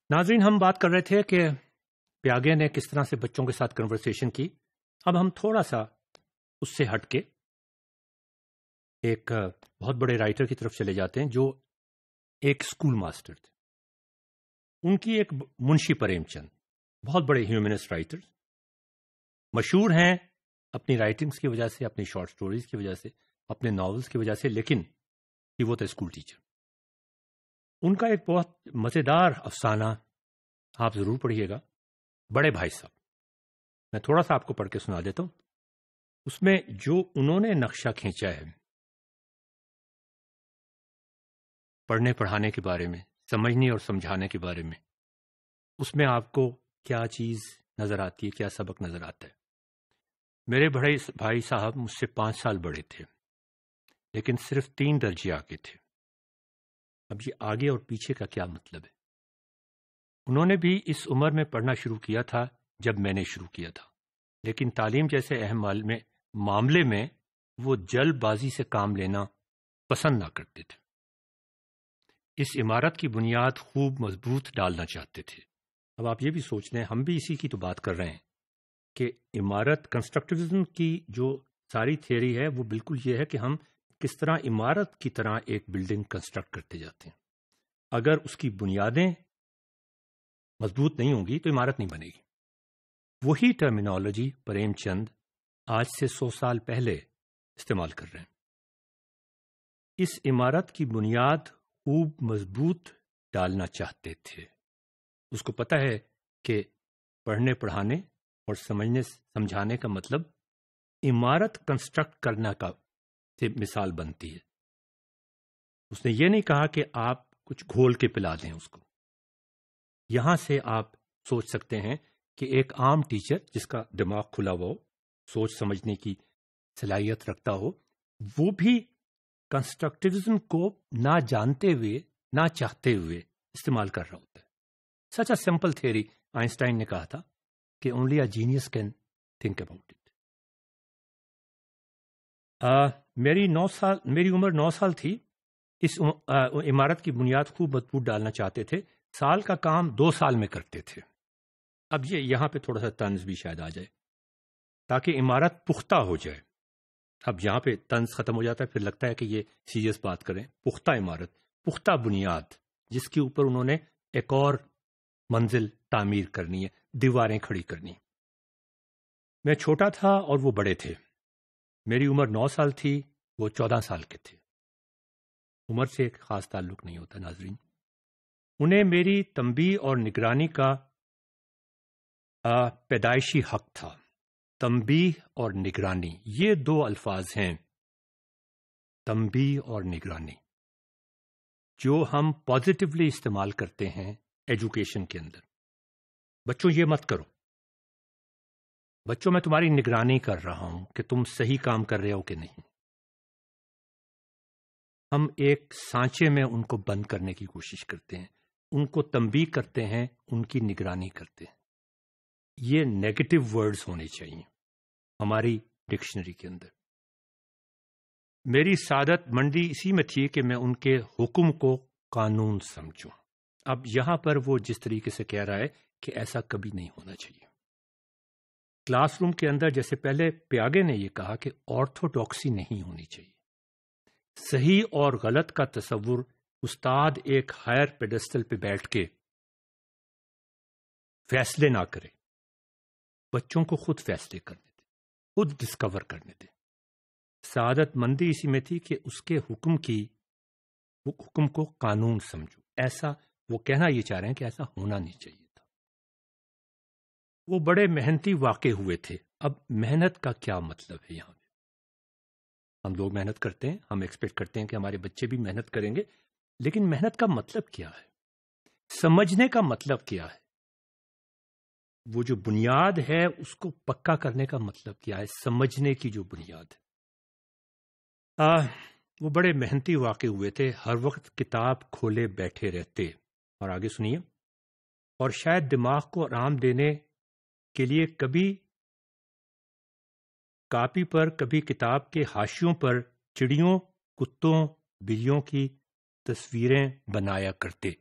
ناظرین، ہم بات کر رہے تھے کہ پیاگے نے کس طرح سے بچوں کے ساتھ کنورسیشن کی۔ اب ہم تھوڑا سا اس سے ہٹ کے ایک بہت بڑے رائٹر کی طرف چلے جاتے ہیں جو ایک اسکول ماسٹر تھے۔ ان کی ایک منشی پریم چند، بہت بڑے ہیومنسٹ رائٹر، مشہور ہیں اپنی رائٹنگز کی وجہ سے، اپنی شارٹ سٹوریز کی وجہ سے، اپنے ناولز کی وجہ سے، لیکن وہ تھا اسکول ٹیچر۔ ان کا ایک بہت مزیدار افسانہ آپ ضرور پڑھیے گا، بڑے بھائی صاحب۔ میں تھوڑا سا آپ کو پڑھ کے سنا دیتا ہوں۔ اس میں جو انہوں نے نقشہ کھینچا ہے پڑھنے پڑھانے کے بارے میں، سمجھنے اور سمجھانے کے بارے میں، اس میں آپ کو کیا چیز نظر آتی ہے، کیا سبق نظر آتا ہے۔ میرے بڑے بھائی صاحب مجھ سے 5 سال بڑے تھے، لیکن صرف 3 درجے آگے تھے۔ اب یہ آگے اور پیچھے کا کیا مطلب ہے؟ انہوں نے بھی اس عمر میں پڑھنا شروع کیا تھا جب میں نے شروع کیا تھا، لیکن تعلیم جیسے اہم معاملے میں وہ جلد بازی سے کام لینا پسند نہ کرتے تھے۔ اس عمارت کی بنیاد خوب مضبوط ڈالنا چاہتے تھے۔ اب آپ یہ بھی سوچ لیں، ہم بھی اسی کی تو بات کر رہے ہیں کہ عمارت کنسٹرکٹیوزم کی جو ساری تھیوری ہے وہ بالکل یہ ہے کہ ہم کس طرح عمارت کی طرح ایک بلڈنگ کنسٹرکٹ کرتے جاتے ہیں۔ اگر اس کی بنیادیں مضبوط نہیں ہوں گی تو عمارت نہیں بنے گی۔ وہی ٹرمینالوجی پریم چند آج سے 100 سال پہلے استعمال کر رہے ہیں۔ اس عمارت کی بنیاد خوب مضبوط ڈالنا چاہتے تھے۔ اس کو پتہ ہے کہ پڑھنے پڑھانے اور سمجھنے سمجھانے کا مطلب عمارت کنسٹرکٹ کرنا کا سے مثال بنتی ہے۔ اس نے یہ نہیں کہا کہ آپ کچھ گھول کے پلا دیں اس کو۔ یہاں سے آپ سوچ سکتے ہیں کہ ایک عام ٹیچر جس کا دماغ کھلا ہوا ہو، سوچ سمجھنے کی صلاحیت رکھتا ہو، وہ بھی کنسٹرکٹیوزم کو نہ جانتے ہوئے، نہ چاہتے ہوئے استعمال کر رہا ہوتا ہے۔ سچ اے سمپل تھیوری، آئنسٹائن نے کہا تھا کہ only a genius can think about it. میری عمر 9 سال تھی۔ اس عمارت کی بنیاد خوب مضبوط ڈالنا چاہتے تھے۔ سال کا کام 2 سال میں کرتے تھے۔ اب یہاں پہ تھوڑا سا طنز بھی شاید آ جائے تاکہ عمارت پختہ ہو جائے۔ اب یہاں پہ طنز ختم ہو جاتا ہے، پھر لگتا ہے کہ یہ سیریس بات کریں۔ پختہ عمارت، پختہ بنیاد، جس کے اوپر انہوں نے ایک اور منزل تعمیر کرنی ہے، دیواریں کھڑی کرنی۔ میں چھوٹا تھا اور وہ بڑے تھے۔ میری عمر 9 سال تھی، وہ 14 سال کے تھے۔ عمر سے ایک خاص تعلق نہیں ہوتا ناظرین۔ انہیں میری تنبیہ اور نگرانی کا پیدائشی حق تھا۔ تنبیہ اور نگرانی، یہ 2 الفاظ ہیں، تنبیہ اور نگرانی، جو ہم پازیٹیولی استعمال کرتے ہیں ایجوکیشن کے اندر۔ بچوں یہ مت کرو، بچوں میں تمہاری نگرانی کر رہا ہوں کہ تم صحیح کام کر رہے ہو کہ نہیں۔ ہم ایک سانچے میں ان کو بند کرنے کی کوشش کرتے ہیں، ان کو تنبیہ کرتے ہیں، ان کی نگرانی کرتے ہیں۔ یہ نیگیٹو ورڈز ہونے چاہیے ہماری ڈکشنری کے اندر۔ میری سعادت منڈی اسی میں تھی کہ میں ان کے حکم کو قانون سمجھوں۔ اب یہاں پر وہ جس طریقے سے کہہ رہا ہے کہ ایسا کبھی نہیں ہونا چاہیے۔ کلاس روم کے اندر جیسے پہلے پیاگے نے یہ کہا کہ آرتھوڈاکسی نہیں ہونی چاہیے۔ صحیح اور غلط کا تصور استاد ایک ہائر پیڈسٹل پہ بیٹھ کے فیصلے نہ کرے، بچوں کو خود فیصلے کرنے دے، خود ڈسکور کرنے دے۔ سعادت مندی اسی میں تھی کہ اس کے حکم کو قانون سمجھو۔ ایسا وہ کہنا یہ چاہ رہے ہیں کہ ایسا ہونا نہیں چاہیے تھا۔ وہ بڑے محنتی واقع ہوئے تھے۔ اب محنت کا کیا مطلب ہے یہاں پہ؟ ہم لوگ محنت کرتے ہیں، ہم ایکسپیکٹ کرتے ہیں کہ ہمارے بچے بھی محنت کریں گے، لیکن محنت کا مطلب کیا ہے؟ سمجھنے کا مطلب کیا ہے؟ وہ جو بنیاد ہے اس کو پکا کرنے کا مطلب کیا ہے؟ سمجھنے کی جو بنیاد ہے۔ وہ بڑے محنتی واقع ہوئے تھے، ہر وقت کتاب کھولے بیٹھے رہتے۔ اور آگے سنیے، اور شاید دماغ کو آرام دینے کے لیے کبھی کاپی پر، کبھی کتاب کے حاشیوں پر چڑیوں، کتوں، بلیوں کی تصویریں بنایا کرتے۔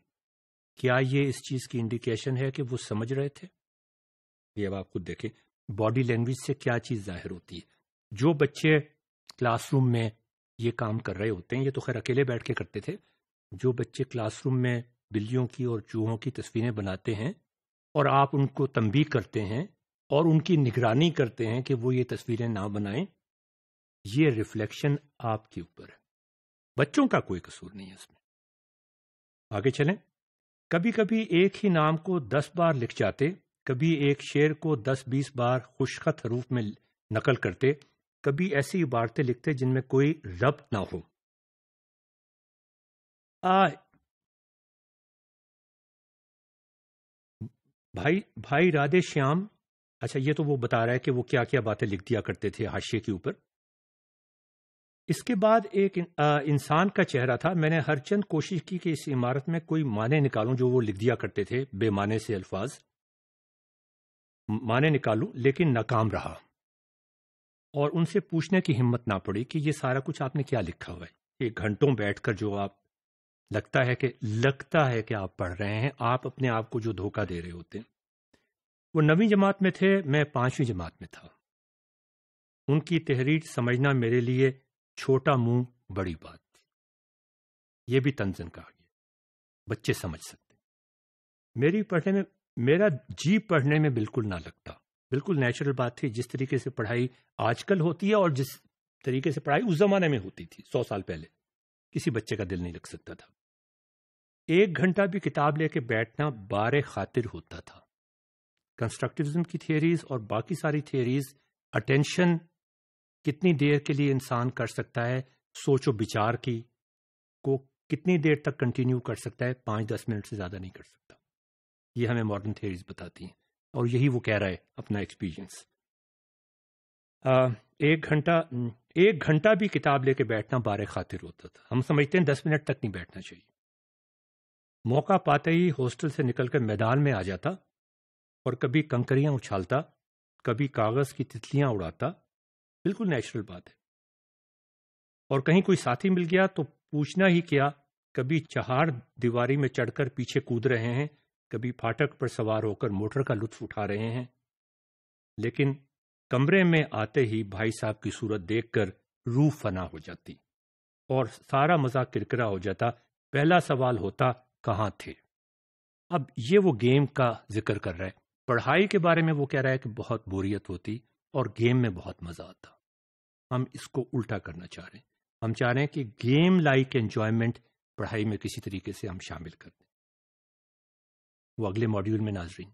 کیا یہ اس چیز کی انڈیکیشن ہے کہ وہ سمجھ رہے تھے؟ یہ اب آپ خود دیکھیں باڈی لینگویج سے کیا چیز ظاہر ہوتی ہے۔ جو بچے کلاس روم میں یہ کام کر رہے ہوتے ہیں، یہ تو خیر اکیلے بیٹھ کے کرتے تھے، جو بچے کلاس روم میں بلیوں کی اور چوہوں کی تصویریں بناتے ہیں اور آپ ان کو تنبیہ کرتے ہیں اور ان کی نگرانی کرتے ہیں کہ وہ یہ تصویریں نہ بنائیں، یہ ریفلیکشن آپ کے اوپر ہے، بچوں کا کوئی قصور نہیں ہے اس میں۔ آگے چلیں۔ کبھی کبھی ایک ہی نام کو 10 بار لکھ جاتے، کبھی ایک شعر کو 10-20 بار خوشخط حروف میں نقل کرتے، کبھی ایسی عبارتیں لکھتے جن میں کوئی ربط نہ ہو۔ بھائی رادھے شیام، اچھا یہ تو وہ بتا رہا ہے کہ وہ کیا کیا باتیں لکھ دیا کرتے تھے حاشیے کے اوپر۔ اس کے بعد ایک انسان کا چہرہ تھا، میں نے ہر چند کوشش کی کہ اس عمارت میں کوئی معنی نکالوں جو وہ لکھ دیا کرتے تھے، بے معنی سے الفاظ معنی نکالوں، لیکن ناکام رہا، اور ان سے پوچھنے کی ہمت نہ پڑی کہ یہ سارا کچھ آپ نے کیا لکھا ہوا ہے۔ یہ گھنٹوں بیٹھ کر جو آپ لگتا ہے کہ آپ پڑھ رہے ہیں، آپ اپنے آپ کو جو دھوکہ دے رہے ہوتے ہیں۔ وہ 9ویں جماعت میں تھے، میں 5ویں جماعت میں تھا۔ ان کی تحریر سمجھنا میرے لیے چھوٹا منہ بڑی بات تھی۔ یہ بھی تنزن کہا گیا، بچے سمجھ سکتے۔ میرا جی پڑھنے میں بالکل نہ لگتا، بالکل نیچرل بات تھی۔ جس طریقے سے پڑھائی آج کل ہوتی ہے اور جس طریقے سے پڑھائی اس زمانے میں ہوتی تھی 100 سال پہلے، کسی بچے کا دل نہیں لگ سکتا تھا۔ 1 گھنٹہ بھی کتاب لے کے بیٹھنا بار خاطر ہوتا تھا۔ کنسٹرکٹیوزم کی تھیوریز اور باقی ساری تھیوریز، اٹینشن کتنی دیر کے لیے انسان کر سکتا ہے، سوچ و بچار کی کو کتنی دیر تک کنٹینیو کر سکتا ہے، 5-10 منٹ سے زیادہ نہیں کر سکتا۔ یہ ہمیں ماڈرن تھیوریز بتاتی ہیں، اور یہی وہ کہہ رہا ہے اپنا ایکسپیرینس۔ 1 گھنٹہ بھی کتاب لے کے بیٹھنا بار خاطر ہوتا تھا۔ ہم سمجھتے ہیں 10 منٹ تک نہیں بیٹھنا چاہیے۔ موقع پاتے ہی ہاسٹل سے نکل کر میدان میں آ جاتا اور کبھی کنکریاں اچھالتا، کبھی کاغذ کی تتلیاں اڑاتا، بالکل نیچرل بات ہے۔ اور کہیں کوئی ساتھی مل گیا تو پوچھنا ہی کیا، کبھی چہار دیواری میں چڑھ کر پیچھے کود رہے ہیں، کبھی پھاٹک پر سوار ہو کر موٹر کا لطف اٹھا رہے ہیں۔ لیکن کمرے میں آتے ہی بھائی صاحب کی صورت دیکھ کر روح فنا ہو جاتی اور سارا مزہ کرکرا ہو جاتا۔ پہلا سوال ہوتا، کہاں تھے؟ اب یہ وہ گیم کا ذکر کر رہا ہے۔ پڑھائی کے بارے میں وہ کہہ رہا ہے کہ بہت بوریت ہوتی اور گیم میں بہت مزہ آتا۔ ہم اس کو الٹا کرنا چاہ رہے ہیں۔ ہم چاہ رہے ہیں کہ گیم لائک انجوائمنٹ پڑھائی میں کسی طریقے سے ہم شامل کر دیں۔ وہ اگلے ماڈیول میں ناظرین